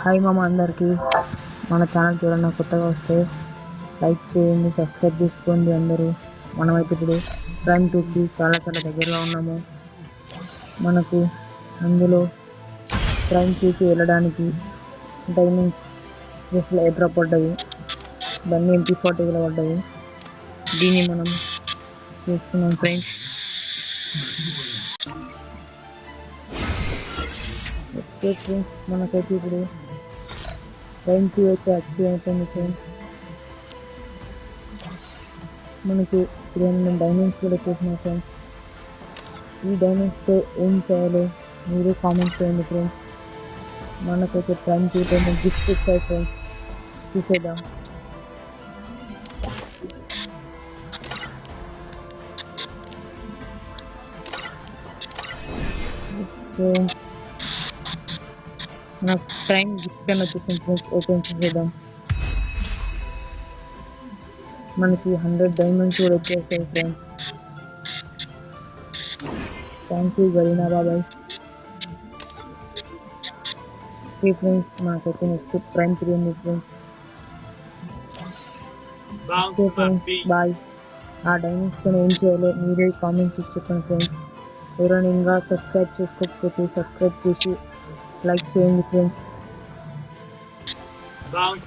Hi మామ అందరికీ. మన ఛానల్ చూడన్నా కొత్తగా వస్తే లైక్ చేయండి, సబ్స్క్రైబ్ చేసుకోండి అందరూ. మనమైతే ఇప్పుడు ప్రైమ్ 2కి చాలా దగ్గరలో ఉన్నాము. మనకు అందులో ప్రైమ్ 2కి వెళ్ళడానికి డైమండ్స్ జస్ట్ ఎయిర్ పడ్డాయి, దాన్ని MP40 పడ్డాయి. దీన్ని మనం చూస్తున్నాం ఫ్రెండ్స్. ఓకే ఫ్రెండ్స్, మనకైతే ఇప్పుడు ప్రైమ్ 2 అయితే యాక్టివ్ అయిపోయింది ఫ్రెండ్స్. మనకి ఇప్పుడు డైమండ్స్ కూడా వచ్చేసినాయి ఫ్రెండ్స్. ఈ డైమండ్స్తో ఏం చేయాలో మీరు కామెంట్ చేయండి ఫ్రెండ్స్. మనకైతే ప్రైమ్ 2 గిఫ్ట్ ఇచ్చాయి ఫ్రెండ్స్, చూసేద్దాం. సో మన ప్రైమ్ గిఫ్ట్ అని వచ్చేసింది ఫ్రెండ్స్, ఓపెన్ చేసేద్దాం. మనకి 100 డైమండ్స్ కూడా వచ్చేస్తాయి ఫ్రెండ్స్. థ్యాంక్ యూ గరీనా బాబాయ్. ఓకే ఫ్రెండ్స్, మనకైతే నెక్స్ట్ ప్రైమ్ 3 ఉంది ఫ్రెండ్స్. Okay friends, bye. ఆ డైమండ్స్తో ఏం చేయాలో మీరే కామెంట్స్ చెప్పండి ఫ్రెండ్స్. ఎవరైనా ఇంకా సబ్స్క్రైబ్ చేసుకోకపోతే సబ్స్క్రైబ్ చేసి లైక్ చేయండి ఫ్రెండ్స్.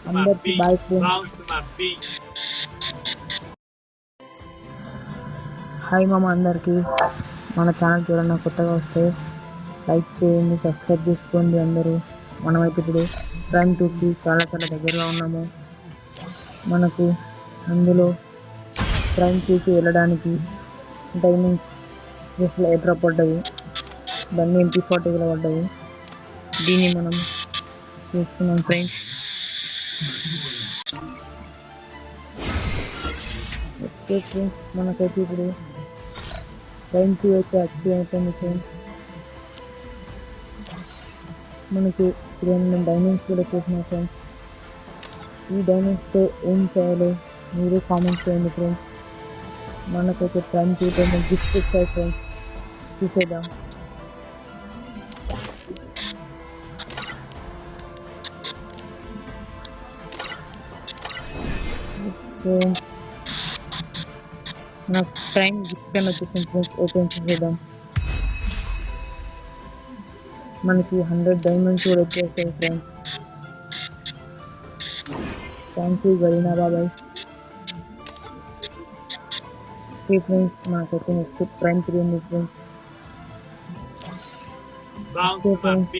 అందరికీ బాయ్ ఫ్రెండ్స్. హాయ్ మామ అందరికీ. మన ఛానల్ చూడన్నా కొత్తగా వస్తే లైక్ చేయండి, సబ్స్క్రైబ్ చేసుకోండి అందరూ. మనమైతే ఇప్పుడు ప్రైమ్ 2కి చాలా దగ్గరలో ఉన్నాము. మనకు అందులో ప్రైమ్ 2కి వెళ్ళడానికి డైమండ్స్ జస్ట్ ఎయిర్ పడ్డాయి, దాన్ని MP40 పడ్డాయి. దీన్ని మనం చూస్తున్నాం ఫ్రెండ్స్. ఓకే ఫ్రెండ్స్, మనకైతే ఇప్పుడు ప్రైమ్ 2 అయితే యాక్టివ్ అయిపోయింది ఫ్రెండ్స్. మనకి ఇప్పుడు డైమండ్స్ కూడా వచ్చేసినాయి ఫ్రెండ్స్. ఈ డైమండ్స్తో ఏం చేయాలో మీరు కామెంట్ చేయండి ఫ్రెండ్స్. మనకైతే ప్రైమ్ 2 గిఫ్ట్ ఇచ్చాయి ఫ్రెండ్స్, చూసేద్దాం. సో మన ప్రైమ్ గిఫ్ట్ అని వచ్చేసింది ఫ్రెండ్స్, ఓపెన్ చేసేద్దాం. మనకి 100 డైమండ్స్ కూడా వచ్చేస్తాయి ఫ్రెండ్స్. థ్యాంక్ యూ గరీనా బాబాయ్. ఓకే ఫ్రెండ్స్, మనకైతే నెక్స్ట్ ప్రైమ్ 3 ఉంది ఫ్రెండ్స్. Okay friends.